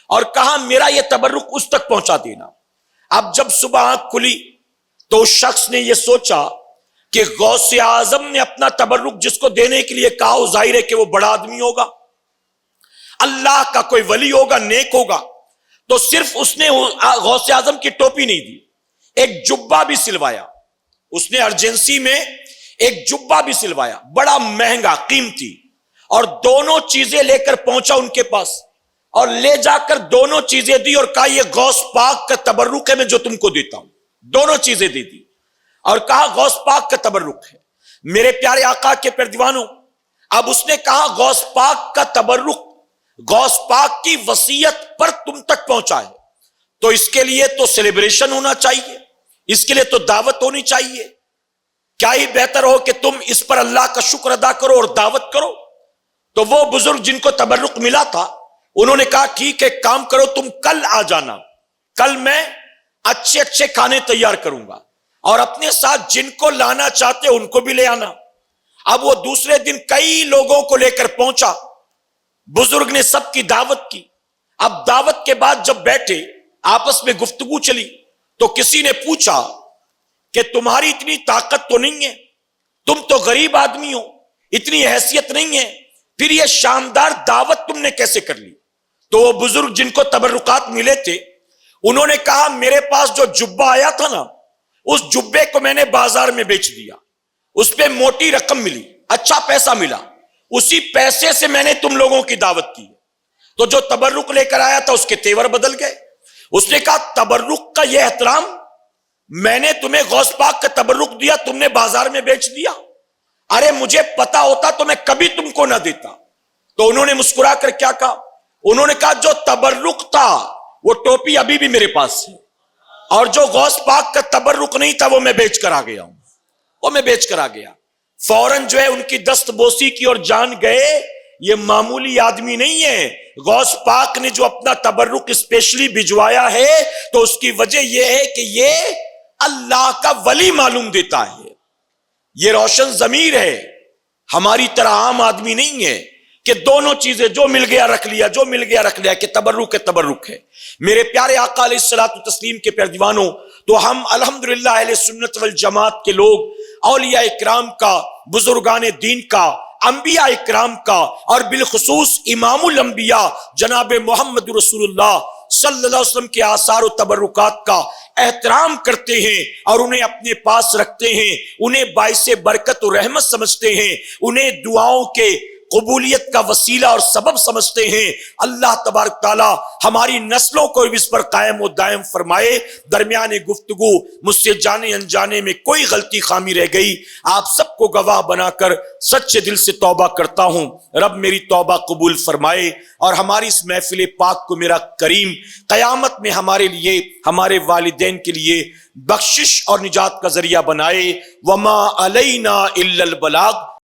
اور کہا میرا یہ تبرک اس تک پہنچا دینا۔ اب جب صبح آنکھ کھلی تو اس شخص نے یہ سوچا کہ غوث اعظم نے اپنا تبرک جس کو دینے کے لیے کہا، ظاہر ہے کہ وہ بڑا آدمی ہوگا، اللہ کا کوئی ولی ہوگا، نیک ہوگا، تو صرف اس نے غوث اعظم کی ٹوپی نہیں دی، ایک جبہ بھی سلوایا، اس نے ارجنسی میں ایک جبہ بھی سلوایا، بڑا مہنگا قیمتی، اور دونوں چیزیں لے کر پہنچا ان کے پاس اور لے جا کر دونوں چیزیں دی اور کہا یہ غوث پاک کا تبرک ہے میں جو تم کو دیتا ہوں، دونوں چیزیں دے دی اور کہا غوث پاک کا تبرک ہے۔ میرے پیارے آقا کے پیارے دیوانوں، اب اس نے کہا غوث پاک کا تبرک غوث پاک کی وصیت پر تم تک پہنچا ہے تو اس کے لیے تو سیلیبریشن ہونا چاہیے، اس کے لیے تو دعوت ہونی چاہیے، کیا ہی بہتر ہو کہ تم اس پر اللہ کا شکر ادا کرو اور دعوت کرو۔ تو وہ بزرگ جن کو تبرک ملا تھا انہوں نے کہا ٹھیک ہے کام کرو، تم کل آ جانا، کل میں اچھے اچھے کھانے تیار کروں گا اور اپنے ساتھ جن کو لانا چاہتے ان کو بھی لے آنا۔ اب وہ دوسرے دن کئی لوگوں کو لے کر پہنچا، بزرگ نے سب کی دعوت کی۔ اب دعوت کے بعد جب بیٹھے آپس میں گفتگو چلی تو کسی نے پوچھا کہ تمہاری اتنی طاقت تو نہیں ہے، تم تو غریب آدمی ہو، اتنی حیثیت نہیں ہے، پھر یہ شاندار دعوت تم نے کیسے کر لی؟ تو وہ بزرگ جن کو تبرکات ملے تھے انہوں نے کہا میرے پاس جو جبہ آیا تھا نا، اس جبے کو میں نے بازار میں بیچ دیا، اس پہ موٹی رقم ملی، اچھا پیسہ ملا، اسی پیسے سے میں نے تم لوگوں کی دعوت کی۔ تو جو تبرک لے کر آیا تھا اس کے تیور بدل گئے۔ اس نے کہا تبرک کا یہ احترام، میں نے تمہیں غوث پاک کا تبرک دیا، تم نے بازار میں بیچ دیا، ارے مجھے پتا ہوتا تو میں کبھی تم کو نہ دیتا۔ تو انہوں نے مسکرا کر کیا کہا؟ انہوں نے کہا جو تبرک تھا وہ ٹوپی ابھی بھی میرے پاس ہے، اور جو غوث پاک کا تبرک نہیں تھا وہ میں بیچ کر آ گیا ہوں، وہ میں بیچ کر آ گیا۔ فوراً جو ہے ان کی دست بوسی کی اور جان گئے یہ معمولی آدمی نہیں ہے، غوث پاک نے جو اپنا تبرک اسپیشلی بھجوایا ہے تو اس کی وجہ یہ ہے کہ یہ اللہ کا ولی معلوم دیتا ہے، یہ روشن ضمیر ہے، ہماری طرح عام آدمی نہیں ہے کہ دونوں چیزیں جو مل گیا رکھ لیا، جو مل گیا رکھ لیا، کہ تبرک ہے تبرک ہے۔ میرے پیارے آقا علیہ الصلوۃ والتسلیم کے پیارے دیوانوں، تو ہم الحمدللہ اہل سنت والجماعت کے لوگ اولیاء اکرام کا، بزرگان دین کا، انبیاء اکرام کا، اور بالخصوص امام الانبیاء جناب محمد رسول اللہ صلی اللہ علیہ وسلم کے آثار و تبرکات کا احترام کرتے ہیں اور انہیں اپنے پاس رکھتے ہیں، انہیں باعث برکت و رحمت سمجھتے ہیں، انہیں دعاؤں کے قبولیت کا وسیلہ اور سبب سمجھتے ہیں، اللہ تبارک تعالی ہماری نسلوں کو اس پر قائم و دائم فرمائے۔ درمیان گفتگو مجھ سے جانے انجانے میں کوئی غلطی خامی رہ گئی، آپ سب کو گواہ بنا کر سچے دل سے توبہ کرتا ہوں، رب میری توبہ قبول فرمائے اور ہماری اس محفل پاک کو میرا کریم قیامت میں ہمارے لیے، ہمارے والدین کے لیے بخشش اور نجات کا ذریعہ بنائے۔ وما علینا الا البلاغ۔